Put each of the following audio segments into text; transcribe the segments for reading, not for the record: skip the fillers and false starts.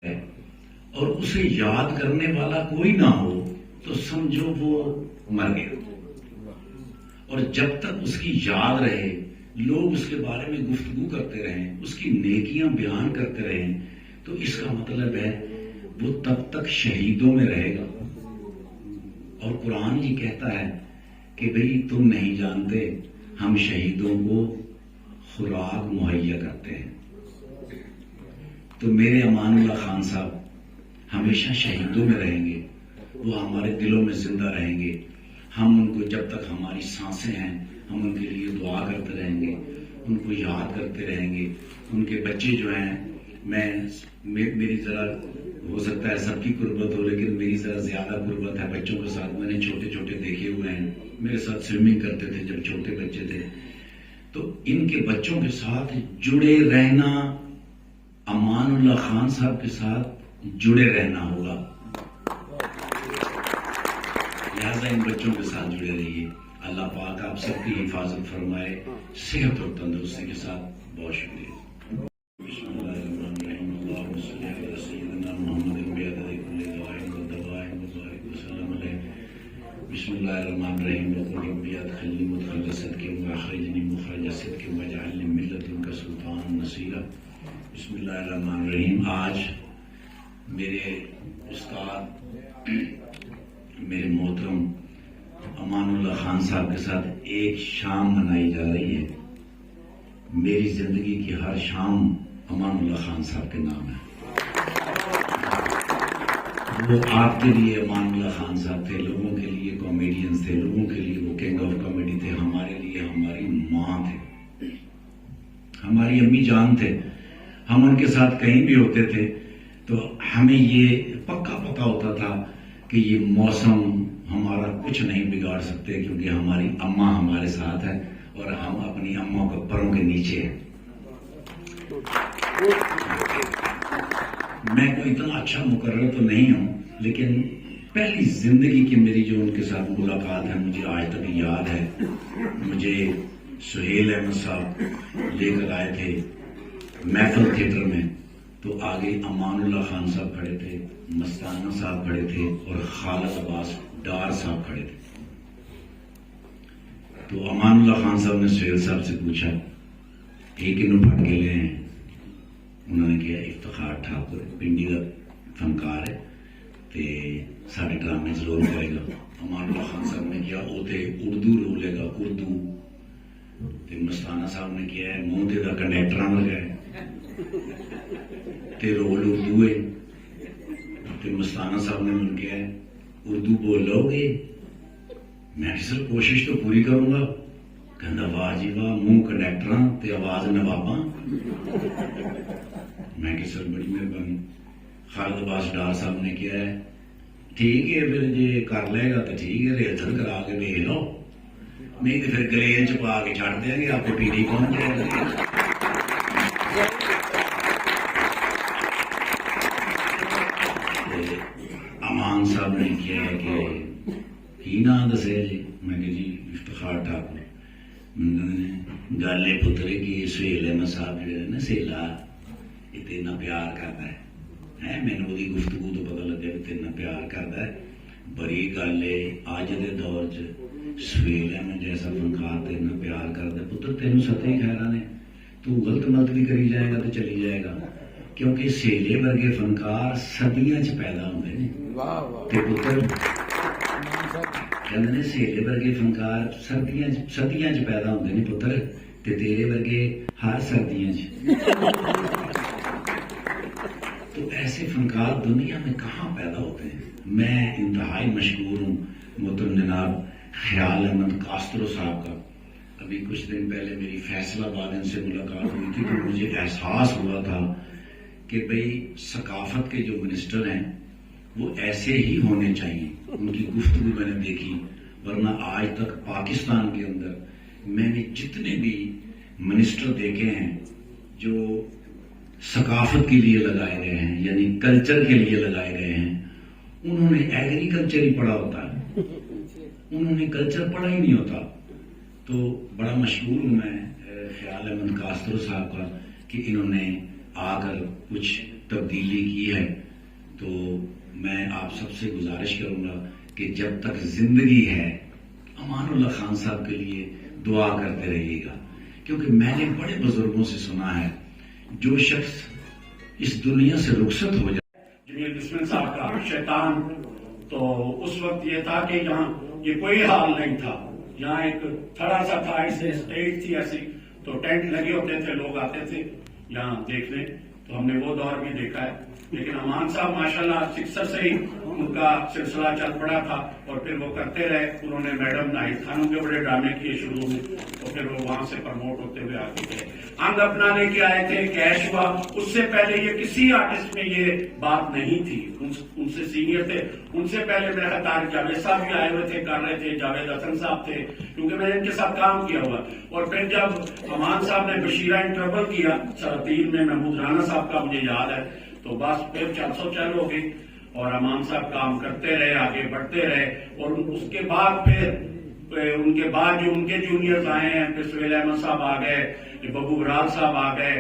ہے اور اسے یاد کرنے والا کوئی نہ ہو تو سمجھو وہ مر گیا. اور جب تک اس کی یاد رہے، لوگ اس کے بارے میں گفتگو کرتے رہیں، اس کی نیکیاں بیان کرتے رہیں، تو اس کا مطلب ہے وہ تب تک شہیدوں میں رہے گا. اور قرآن یہ کہتا ہے کہ بھئی تم نہیں جانتے ہم شہیدوں کو خوراک مہیا کرتے ہیں. تو میرے امان اللہ خان صاحب ہمیشہ شہیدوں میں رہیں گے، وہ ہمارے دلوں میں زندہ رہیں گے. ہم ان کو جب تک ہماری سانسیں ہیں ہم ان کے لیے دعا کرتے رہیں گے، ان کو یاد کرتے رہیں گے. ان کے بچے جو ہیں، میری ذرا ہو سکتا ہے سب کی قربت ہو، لیکن میری ذرا زیادہ قربت ہے بچوں کے ساتھ. میں نے چھوٹے چھوٹے دیکھے ہوئے ہیں، میرے ساتھ سوئمنگ کرتے تھے جب چھوٹے بچے تھے. تو ان کے بچوں کے ساتھ جڑے رہنا، امان اللہ خان صاحب کے ساتھ جڑے رہنا ہوگا. لہذا ان بچوں کے ساتھ جڑے رہیے. اللہ پاک آپ سب کی حفاظت فرمائے، صحت اور تندرستی کے ساتھ. بہت شکریہ. بسم اللہ الرحمن الرحیم. اللہم صلی علی سیدنا محمد بعدد کل دعاء و دواء وبارک وسلم علیہ. بسم اللہ الرحمن الرحیم. وقل ربی ادخلنی مدخل صدق واخرجنی مخرج صدق واجعلنی من لدنک سلطانا نصیرا. بسم اللہ الرحمن الرحیم. آج میرے استاد، میرے محترم امان اللہ خان صاحب کے ساتھ ایک شام منائی جا رہی ہے. میری زندگی کی ہر شام امان اللہ خان صاحب کے نام ہے. وہ آپ کے لیے امان اللہ خان صاحب تھے، لوگوں کے لیے کامیڈینز تھے، لوگوں کے لیے وہ کنگ آف کامیڈی تھے. ہمارے لیے ہماری ماں تھے، ہماری امی جان تھے. ہم ان کے ساتھ کہیں بھی ہوتے تھے تو ہمیں یہ پکا پتا ہوتا تھا کہ یہ موسم ہمارا کچھ نہیں بگاڑ سکتے، کیونکہ ہماری اماں ہمارے ساتھ ہے اور ہم اپنی اماں کے پروں کے نیچے ہیں. میں کوئی اتنا اچھا مقرر تو نہیں ہوں، لیکن پہلی زندگی کی میری جو ان کے ساتھ ملاقات ہے مجھے آج تک یاد ہے. مجھے سہیل احمد صاحب لے کر آئے تھے محفل تھیٹر میں، تو آگے امان اللہ خان صاحب کھڑے تھے، مستانہ صاحب کھڑے تھے اور خالد عباس ڈار صاحب کھڑے تھے. تو امان اللہ خان صاحب نے سہیل صاحب سے پوچھا ایک انہوں پھٹ کے لے ہیں. انہوں نے کہا افتخار ٹھاکر پنڈی کا فنکار ہے تے سارے ڈرامے ضرور کرے گا. امان اللہ خان صاحب نے کیا وہ تے اردو رولے گا، اردو. تے مستانہ صاحب نے کیا ہے منہ تے دا کنڈیکٹراں لگا ہے تے رول اردو ہے. تے مستانہ صاحب نے من کیا ہے اردو بولو گے؟ میں کہ سر کوشش تو پوری کروں گا. کہندا واہ جی واہ، منہ کنڈیکٹراں تے آواز نواباں. میں کہ سر بڑی مہربانی. خالد عباس ڈار صاحب نے کیا ہے ٹھیک ہے پھر جی کر لے گا تو ٹھیک ہے، ریہرسل کرا کے دیکھ لو، نہیں تو پھر گلیل چ پا کے چھڑ دیں گے، آپ کو پیڑھی پہنچ جائے گا. امان صاحب نے کیا ہے کہ کی نام دسے جی؟ میں کہ جی افتخار ٹھاکر. گل پترے کی سہیل احمد صاحب جو ہے نا سہیلا یہ تینا پیار کرتا ہے. مینوں وہی گفتگو تو پتا لگا کہ تینا پیار کرتا ہے. بڑی گل ہے اج دے دور چ سہیل احمد جیسا فنکار تینا پیار کرتا ہے. پتر تینوں ستیں خیرا نے، تو غلط ملت بھی کری جائے گا تو چلی جائے گا، کیونکہ سہیلے ورگے فنکار سدیاں چ پیدا ہوتے ہیں. پتر کہندے سہیلے ورگے فنکار سردیاں چ پیدا ہوتے ہیں پتر، تے تیرے ورگے ہر سردیاں چ. تو ایسے فنکار دنیا میں کہاں پیدا ہوتے ہیں. میں انتہائی مشکور ہوں محترم جناب خیال احمد کاسترو صاحب کا. ابھی کچھ دن پہلے میری فیصلہ آباد ان سے ملاقات ہوئی تھی تو مجھے احساس ہوا تھا کہ بھئی ثقافت کے جو منسٹر ہیں وہ ایسے ہی ہونے چاہیے. ان کی گفتگو میں نے دیکھی، ورنہ آج تک پاکستان کے اندر میں نے جتنے بھی منسٹر دیکھے ہیں جو ثقافت کے لیے لگائے گئے ہیں، یعنی کلچر کے لیے لگائے گئے ہیں، انہوں نے ایگریکلچر ہی پڑھا ہوتا ہے، انہوں نے کلچر پڑھا ہی نہیں ہوتا. تو بڑا مشہور ہوں میں خیال احمد کاسترو صاحب کا کہ انہوں نے آ کر کچھ تبدیلی کی ہے. تو میں آپ سب سے گزارش کروں گا کہ جب تک زندگی ہے امان اللہ خان صاحب کے لیے دعا کرتے رہیے گا، کیونکہ میں نے بڑے بزرگوں سے سنا ہے جو شخص اس دنیا سے رخصت ہو جائے. جمیل بسمل صاحب کا شیطان، تو اس وقت یہ تھا کہ یہاں یہ کوئی حال نہیں تھا، یہاں ایک تھوڑا سا تھا، ایسے اسٹیج تھی ایسی، تو ٹینٹ لگے ہوتے تھے، لوگ آتے تھے یہاں دیکھنے، تو ہم نے وہ دور بھی دیکھا ہے. لیکن امان صاحب ماشاءاللہ سکسر سے ہی ان کا سلسلہ چل پڑا تھا، اور پھر وہ کرتے رہے. انہوں نے میڈم ناہید خانم کے بڑے ڈرامے کیے شروع میں، تو پھر وہ وہاں سے پروموٹ ہوتے ہوئے آتے گئے. انگ اپنانے کے آئے تھے، کیش ہوا، اس سے پہلے یہ کسی آرٹسٹ میں یہ بات نہیں تھی. ان سے سینئر تھے، ان سے پہلے میرا خطار جاوید صاحب بھی آئے ہوئے تھے، کر رہے تھے، جاوید حسن صاحب تھے، کیونکہ میں نے ان کے ساتھ کام کیا ہوا. اور پھر جب امان صاحب نے بشیرہ انٹرول کیا سراتین میں، محمود رانا صاحب کا مجھے یاد ہے، تو بس پھر 400 ہو گئی، اور امان صاحب کام کرتے رہے، آگے بڑھتے رہے. اور اس کے بعد پھر ان کے بعد جو ان کے جونیئرز آئے ہیں، پھر سہیل احمد صاحب آ گئے، ببو برال صاحب آ گئے،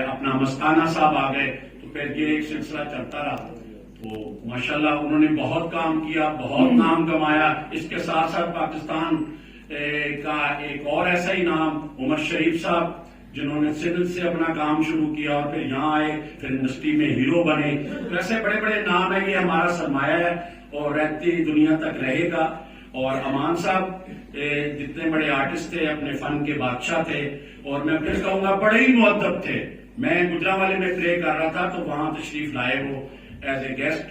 اپنا مستانہ صاحب آ گئے، تو پھر یہ ایک سلسلہ چلتا رہا. تو ماشاءاللہ انہوں نے بہت کام کیا، بہت نام کمایا. اس کے ساتھ ساتھ پاکستان کا ایک اور ایسا ہی نام عمر شریف صاحب، جنہوں نے سول سے اپنا کام شروع کیا اور پھر یہاں آئے، پھر انڈسٹری میں ہیرو بنے. ایسے بڑے بڑے نام ہیں، یہ ہمارا سرمایہ ہے اور رہتی دنیا تک رہے گا. اور امان صاحب جتنے بڑے آرٹسٹ تھے، اپنے فن کے بادشاہ تھے، اور میں پھر کہوں گا بڑے ہی مؤدب تھے. میں گجرانوالے میں پلے کر رہا تھا تو وہاں تشریف لائے وہ ایز اے گیسٹ.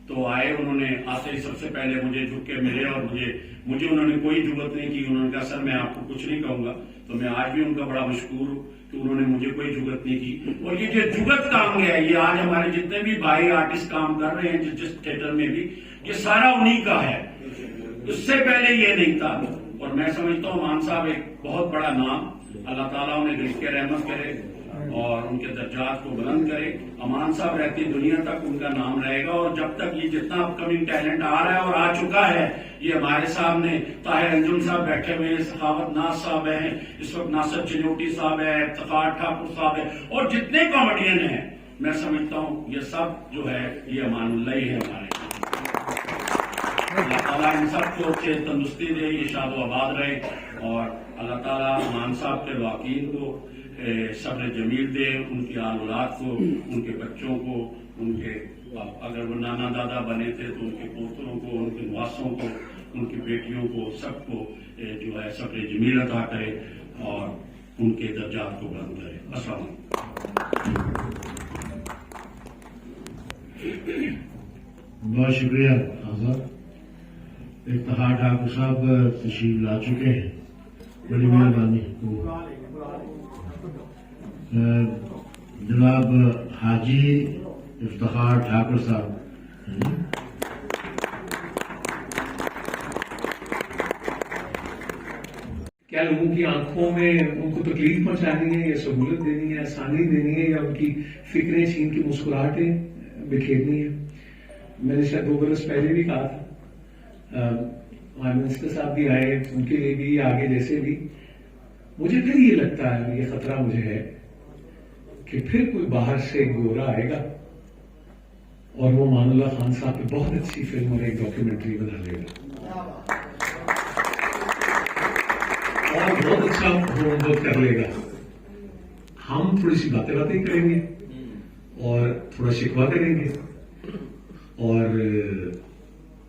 تو آئے، انہوں نے آتے ہی سب سے پہلے مجھے جھک کے ملے، اور مجھے انہوں نے کوئی جرت نہیں کی. انہوں نے کہا سر میں آپ کو کچھ نہیں کہوں گا. تو میں آج بھی ان کا بڑا مشکور ہوں کہ انہوں نے مجھے کوئی جرت نہیں کی. اور یہ جو جرت کام ہے، یہ آج ہمارے جتنے بھی بھائی آرٹسٹ کام کر رہے ہیں جس تھیٹر میں بھی، یہ سارا انہی کا ہے. اس سے پہلے یہ نہیں تھا. اور میں سمجھتا ہوں امان صاحب ایک بہت بڑا نام، اللہ تعالیٰ انہیں رزق رحمت کرے اور ان کے درجات کو بلند کرے. امان صاحب رہتی دنیا تک ان کا نام رہے گا. اور جب تک یہ جتنا اپ کمنگ ٹیلنٹ آ رہا ہے اور آ چکا ہے، یہ ہمارے سامنے طاہر انجم صاحب بیٹھے ہوئے ہیں، سخاوت ناز صاحب ہیں، اس وقت ناصر چنوٹی صاحب ہے، افتخار ٹھاکر صاحب ہے، اور جتنے کامیڈین ہیں، میں سمجھتا ہوں یہ سب جو ہے یہ امان اللہ ہی ہے ہمارے. اللہ تعالیٰ ان سب کو تندرستی دے، یہ شاد و آباد رہے، اور اللہ تعالیٰ امان صاحب کے واقعین کو صبر جمیل دے، ان کی آل اولاد کو، ان کے بچوں کو، ان کے اگر وہ نانا دادا بنے تھے تو ان کے پوتروں کو، ان کے نواسوں کو، ان کی بیٹیوں کو، سب کو جو ہے صبر جمیل عطا کرے اور ان کے درجات کو بلند کرے. السلام علیکم. بہت شکریہ آزاد. افتخار ٹھاکر صاحب تشریف لا چکے ہیں، بڑی مہربانی. جناب حاجی افتخار ٹھاکر صاحب. کیا لوگوں کی آنکھوں میں ان کو تکلیف پہنچانی ہے، یا سہولت دینی ہے، آسانی دینی ہے، یا ان کی فکریں چھین کی مسکراہٹیں بکھیرنی ہے؟ میں نے شاید 2 برس پہلے بھی کہا تھا، منسٹر صاحب بھی آئے، ان کے لیے بھی، آگے جیسے بھی. مجھے پھر یہ لگتا ہے، یہ خطرہ مجھے ہے کہ پھر کوئی باہر سے گورا آئے گا اور وہ مان اللہ خان صاحب پہ بہت اچھی فلم اور ایک ڈاکیومنٹری بنا لے گا، اور بہت اچھا ہوم کر لے گا. ہم تھوڑی سی باتیں کریں گے اور تھوڑا شکوہ کریں گے، اور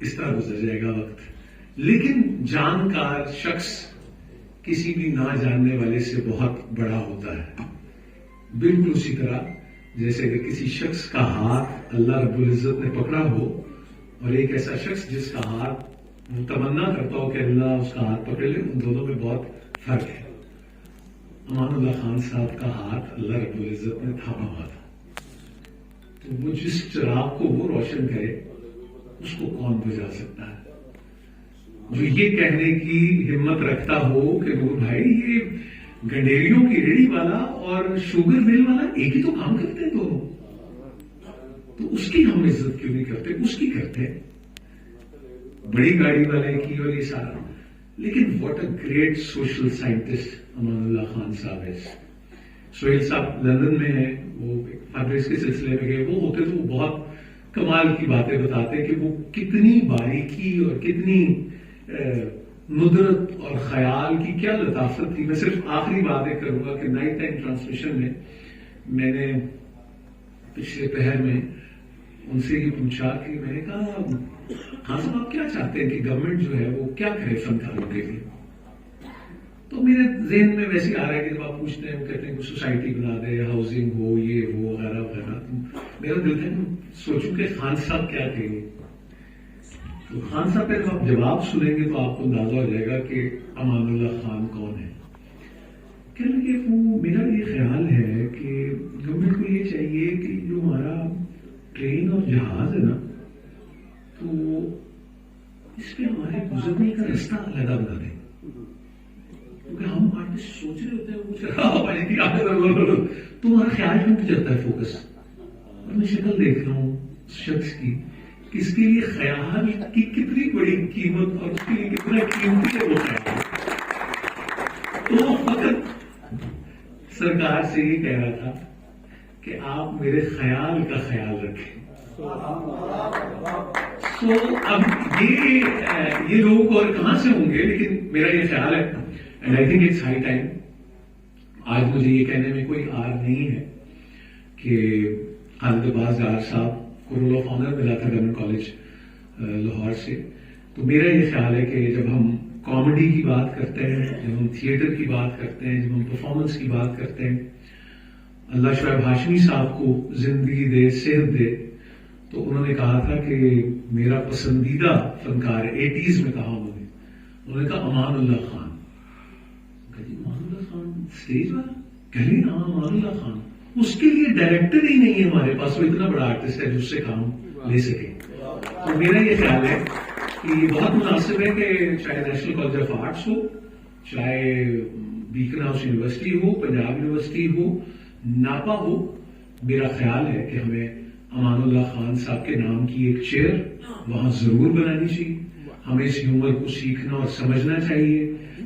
اس طرح گزر جائے گا وقت. لیکن جانکار شخص کسی بھی نہ جاننے والے سے بہت بڑا ہوتا ہے. بالکل اسی طرح جیسے کہ کسی شخص کا ہاتھ اللہ رب العزت نے پکڑا ہو، اور ایک ایسا شخص جس کا ہاتھ وہ تمنا کرتا ہو کہ اللہ اس کا ہاتھ پکڑ لے، ان دونوں میں بہت فرق ہے. امان اللہ خان صاحب کا ہاتھ اللہ رب العزت نے تھاما ہوا تھا. تو وہ جس چراغ کو وہ روشن کرے اس کو کون بجھا سکتا ہے؟ جو یہ کہنے کی ہمت رکھتا ہو کہ نور بھائی یہ گنڈیریوں کی ریڑھی والا اور شوگر مل والا ایک ہی تو کام کرتے ہیں دونوں، تو اس کی ہم عزت کیوں نہیں کرتے؟ اس کی کرتے ہیں، بڑی گاڑی والے کی اور یہ سارا. لیکن what a great social scientist Aman Ullah Khan صاحب ہے. سہیل صاحب لندن میں ہیں, وہ فنڈریز کے سلسلے میں گئے, وہ ہوتے تو بہت کمال کی باتیں بتاتے کہ وہ کتنی باریکی اور کتنی ندرت اور خیال کی کیا لطافت تھی. میں صرف آخری بات ایک کروں گا کہ نائٹ ٹائم ٹرانسمیشن میں نے پچھلے پہر میں ان سے یہ پوچھا کہ میں نے کہا ہاں صاحب آپ کیا چاہتے ہیں کہ گورنمنٹ جو ہے وہ کیا کرے فنکاروں کے لیے؟ تو میرے ذہن میں ویسے آ رہا ہے کہ جب آپ پوچھتے ہیں وہ کہتے ہیں کہ سوسائٹی بنا دے, ہاؤسنگ ہو, یہ ہو, وغیرہ وغیرہ. میرا دل ہے سوچوں کہ خان صاحب کیا کہیں گے. تو خان صاحب کا جب آپ جواب سنیں گے تو آپ کو اندازہ ہو جائے گا کہ امان اللہ خان کون ہے. کہنے لگے وہ میرا یہ خیال ہے کہ گورنمنٹ کو یہ چاہیے کہ جو ہمارا ٹرین اور جہاز ہے نا, تو اس پہ ہمارے گزرنے کا راستہ علیحدہ بنا دیں. کیونکہ ہم آرٹسٹ سوچ رہے ہوتے ہیں وہ تمہارا خیال کیوں جاتا ہے فوکس. اور میں شکل دیکھ رہا ہوں اس شخص کی کہ اس کے لیے خیال کی کتنی بڑی قیمت اور اس کے لیے کتنا قیمتی ہے وہ خیال. تو فقط سرکار سے یہ کہہ رہا تھا کہ آپ میرے خیال کا خیال رکھیں. تو اب یہ لوگ اور کہاں سے ہوں گے, لیکن میرا یہ خیال ہے and I think it's high time. آج مجھے یہ کہنے میں کوئی آر نہیں ہے کہ خالد عباس ڈار صاحب کو رول آف آنر ملا تھا گورنمنٹ کالج لاہور سے. تو میرا یہ خیال ہے کہ جب ہم کامیڈی کی بات کرتے ہیں, جب ہم تھیٹر کی بات کرتے ہیں, جب ہم پرفارمنس کی بات کرتے ہیں, اللہ شعیب ہاشمی صاحب کو زندگی دے, صحت دے, تو انہوں نے کہا تھا کہ میرا پسندیدہ فنکار 80s میں کہا انہوں نے کہا امان اللہ خان. امان اللہ خان اسٹیج والا کہہ لیں ہاں امان اللہ خان. اس کے لیے ڈائریکٹر ہی نہیں ہے ہمارے پاس, وہ اتنا بڑا آرٹسٹ ہے جو اس سے کام لے سکے. تو میرا یہ خیال ہے کہ یہ بہت مناسب ہے کہ چاہے نیشنل کالج آف آرٹس ہو, چاہے بیکن ہاؤس یونیورسٹی ہو, پنجاب یونیورسٹی ہو, ناپا ہو, میرا خیال ہے کہ ہمیں امان اللہ خان صاحب کے نام کی ایک چیئر وہاں ضرور بنانی چاہیے. ہمیں اس ہیومر کو سیکھنا اور سمجھنا چاہیے.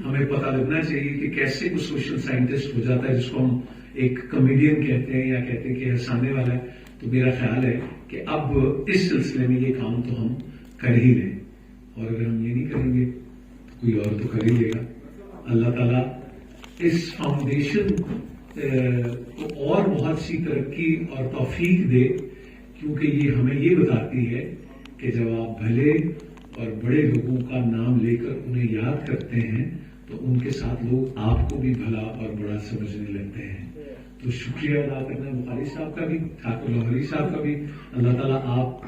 ہمیں پتہ لگنا چاہیے کہ کیسے کوئی سوشل سائنٹسٹ ہو جاتا ہے جس کو ہم ایک کمیڈین کہتے ہیں یا کہتے ہیں کہ ہنسانے والا ہے. تو میرا خیال ہے کہ اب اس سلسلے میں یہ کام تو ہم کر ہی لیں, اور اگر ہم یہ نہیں کریں گے تو کوئی اور تو کر ہی لے گا. اللہ تعالیٰ اس فاؤنڈیشن کو اور بہت سی ترقی اور توفیق دے, کیونکہ یہ ہمیں یہ بتاتی ہے کہ جب آپ بھلے اور بڑے لوگوں کا نام لے کر انہیں یاد کرتے ہیں تو ان کے ساتھ لوگ آپ کو بھی بھلا اور بڑا سمجھنے لگتے ہیں. تو شکریہ ادا کرنا بخاری صاحب کا بھی, ٹھاکر لاہوری صاحب کا بھی. اللہ تعالیٰ آپ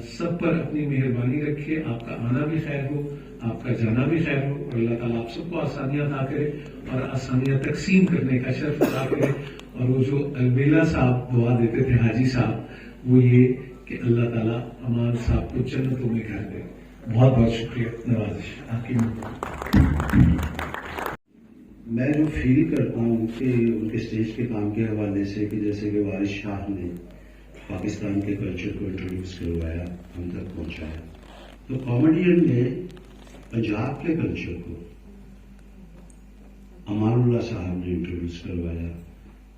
سب پر اپنی مہربانی رکھے, آپ کا آنا بھی خیر ہو, آپ کا جانا بھی خیر ہو, اور اللہ تعالیٰ آپ سب کو آسانیاں عطا کرے اور آسانیاں تقسیم کرنے کا شرف عطا کرے. اور وہ جو البیلا صاحب دعا دیتے تھے حاجی صاحب, وہ یہ کہ اللہ تعالیٰ امان صاحب کو جنتوں میں گھر دے. بہت بہت شکریہ. نوازش آپ کی. میں جو فیل کرتا ہوں کہ ان کے اسٹیج کے کام کے حوالے سے کہ جیسے کہ وارث شاہ نے پاکستان کے کلچر کو انٹروڈیوس کروایا, ہم تک پہنچایا, تو کامیڈین نے پنجاب کے کلچر کو امان اللہ صاحب نے انٹروڈیوس کروایا,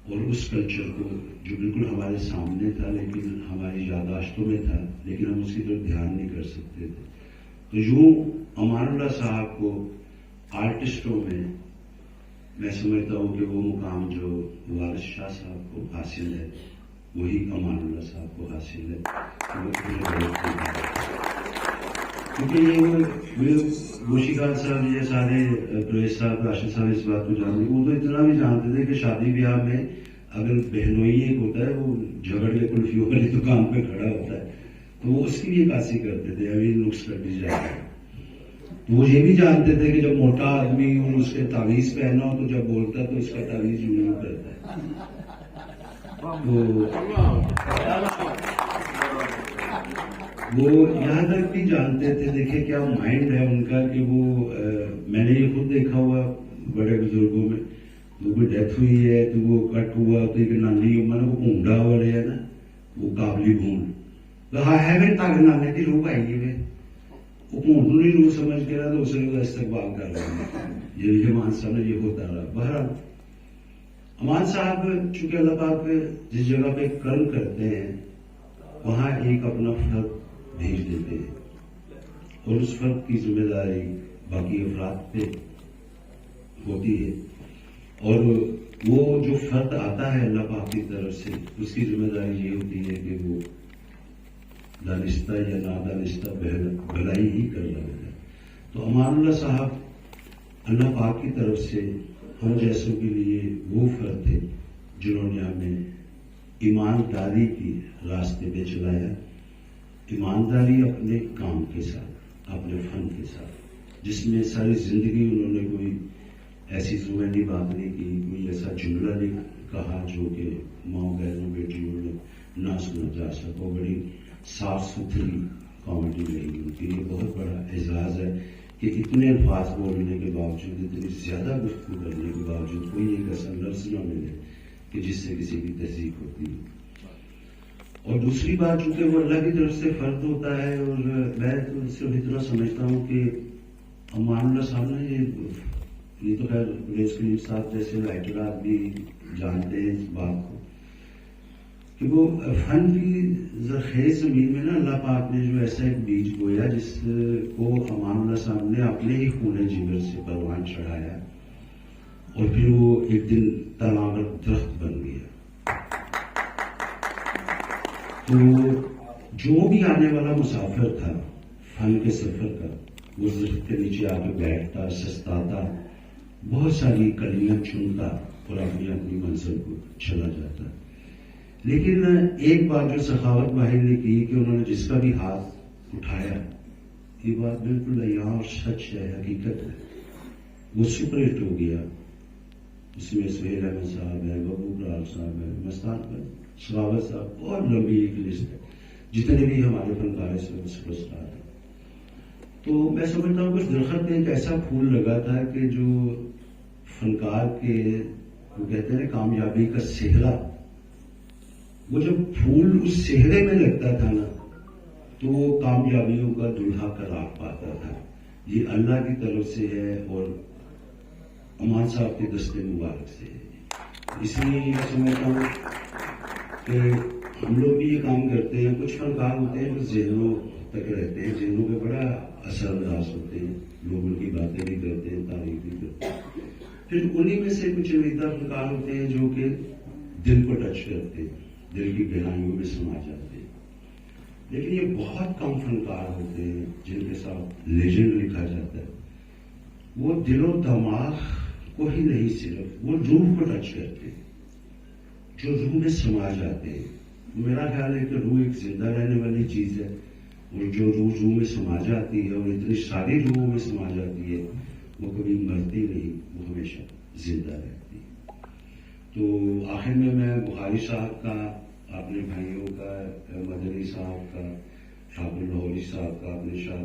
اور اس کلچر کو جو بالکل ہمارے سامنے تھا لیکن ہماری یادداشتوں میں تھا لیکن ہم اس کی طرف دھیان نہیں کر سکتے تھے. تو یوں امان اللہ صاحب کو آرٹسٹوں میں سمجھتا ہوں کہ وہ مقام جو وارث شاہ صاحب کو حاصل ہے وہی امان اللہ صاحب کو حاصل ہے. کیونکہ یہ موشیقار صاحب, یہ سارے پرویز صاحب, راشد صاحب اس بات کو جانتے ہیں, وہ تو اتنا بھی جانتے تھے کہ شادی بیاہ میں اگر بہنوئی ایک ہوتا ہے وہ جھگڑ کے کلفیوں والی دکان پہ کھڑا ہوتا ہے, تو وہ اس کی بھی عکاسی کرتے تھے, ابھی نقص کر دی جائے. وہ یہ بھی جانتے تھے کہ جب موٹا آدمی اس کے تعویذ پہنا ہو تو جب بولتا ہے تو اس کا تعویذ یوں کرتا ہے. تو وہ یہاں تک بھی جانتے تھے, دیکھیں کیا مائنڈ ہے ان کا کہ وہ میں نے یہ خود دیکھا ہوا بڑے بزرگوں میں, تو کوئی ڈیتھ ہوئی ہے تو وہ کٹ ہوا تو ایک نانی میں وہ اونڈا ہوا رہے نا, وہ قابلی بھون ہے تاکہ نانے کی روح آئی ہے, وہ اونٹ نہیں روح سمجھ کے رہا تو اسے استقبال کر رہا ہے. یہ مان سمجھ یہ ہوتا رہا. بہرحال امان صاحب چونکہ اللہ پاک جس جگہ پہ کرم کرتے ہیں وہاں ایک اپنا فرد بھیج دیتے ہیں اور اس فرد کی ذمہ داری باقی افراد پہ ہوتی ہے، اور وہ جو فرد آتا ہے اللہ پاک کی طرف سے اس کی ذمہ داری یہ ہوتی ہے کہ وہ دانستہ یا نادانستہ بھلائی ہی کر رہا ہے۔ تو امان اللہ صاحب اللہ پاک کی طرف سے ہم جیسوں کے لیے وہ فرد تھے جنہوں نے ہمیں ایمانداری کی راستے پہ چلایا، ایمانداری اپنے کام کے ساتھ، اپنے فن کے ساتھ، جس میں ساری زندگی انہوں نے کوئی ایسی ذہنی بات نہیں کی، کوئی ایسا جملہ نہیں کہا جو کہ ماں بہنوں بیٹیوں میں نہ سنا جا سکو۔ بڑی صاف ستھری کامیڈی رہی ان کی، یہ بہت بڑا اعزاز ہے کہ اتنے الفاظ بولنے کے باوجود، اتنی زیادہ گفتگو کرنے کے باوجود کوئی ایک ایسا لفظ نہ ملے کہ جس سے کسی کی تہذیب ہوتی ہے۔ اور دوسری بات چونکہ وہ اللہ کی طرف سے فرد ہوتا ہے، اور میں تو صرف اتنا سمجھتا ہوں کہ امان اللہ صاحب نے یہ تو خیر پولیس کلیم صاحب جیسے رائٹرات بھی جانتے ہیں اس بات کو کہ وہ فن کی زرخیز زمین میں نا اللہ پاک نے جو ایسا ایک بیج بویا جس کو امان اللہ صاحب نے اپنے ہی خون جگر سے پروان چڑھایا، اور پھر وہ ایک دن تناور درخت بن گیا۔ تو جو بھی آنے والا مسافر تھا فن کے سفر کا، وہ درخت کے نیچے آ کے بیٹھتا، سستاتا، بہت ساری کلیاں چنتا اور اپنی اپنی منزل کو چلا جاتا۔ لیکن ایک بات جو سخاوت باہر نے کی کہ انہوں نے جس کا بھی ہاتھ اٹھایا، یہ بات بالکل عیاں اور سچ ہے، حقیقت ہے، وہ سپر ہٹ ہو گیا۔ اس میں سہیل احمد صاحب ہے، ببو برار صاحب ہے، مستان سخاوت صاحب، بہت لمبی ایک لسٹ ہے جتنے بھی ہمارے فنکار اس وقت سپر اسٹار ہیں۔ تو میں سمجھتا ہوں کہ درخت میں ایک ایسا پھول لگا تھا کہ جو فنکار کے وہ کہتے ہیں کامیابی کا سہرا، وہ جب پھول اس سہرے میں لگتا تھا نا تو وہ کامیابیوں کا دلہا قرار پاتا تھا۔ یہ اللہ کی طرف سے ہے اور امان صاحب کے دستے مبارک سے ہے۔ اس لیے میں سمجھتا ہوں کہ ہم لوگ بھی یہ کام کرتے ہیں، کچھ فنکار ہوتے ہیں جو ذہنوں تک رہتے ہیں، ذہنوں پہ بڑا اثر انداز ہوتے ہیں، لوگ ان کی باتیں بھی کرتے ہیں، تعریف بھی کرتے ہیں۔ پھر انہی میں سے کچھ چنیدہ فنکار ہوتے ہیں جو کہ دل کو ٹچ کرتے ہیں، دل کی گہرائیوں میں سما جاتے ہیں۔ لیکن یہ بہت کم فنکار ہوتے ہیں جن کے ساتھ لیجنڈ لکھا جاتا ہے۔ وہ دل و دماغ کو ہی نہیں، صرف وہ روح کو ٹچ کرتے ہیں، جو روح میں سما جاتے ہیں۔ میرا خیال ہے کہ روح ایک زندہ رہنے والی چیز ہے، اور جو روح میں سما جاتی ہے اور اتنی ساری روحوں میں سما جاتی ہے وہ کبھی مرتی نہیں، وہ ہمیشہ زندہ رہتی ہے۔ تو آخر میں بخاری صاحب کا، اپنے بھائیوں کا، مدنی صاحب کا، شاہ لاہوری صاحب کا، اپنے شاہ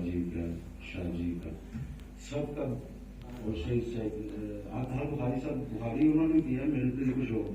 جی کا سب کا، اور شہید صاحب بخاری صاحب، بخاری انہوں نے کیا، میرے تو یہ کچھ اور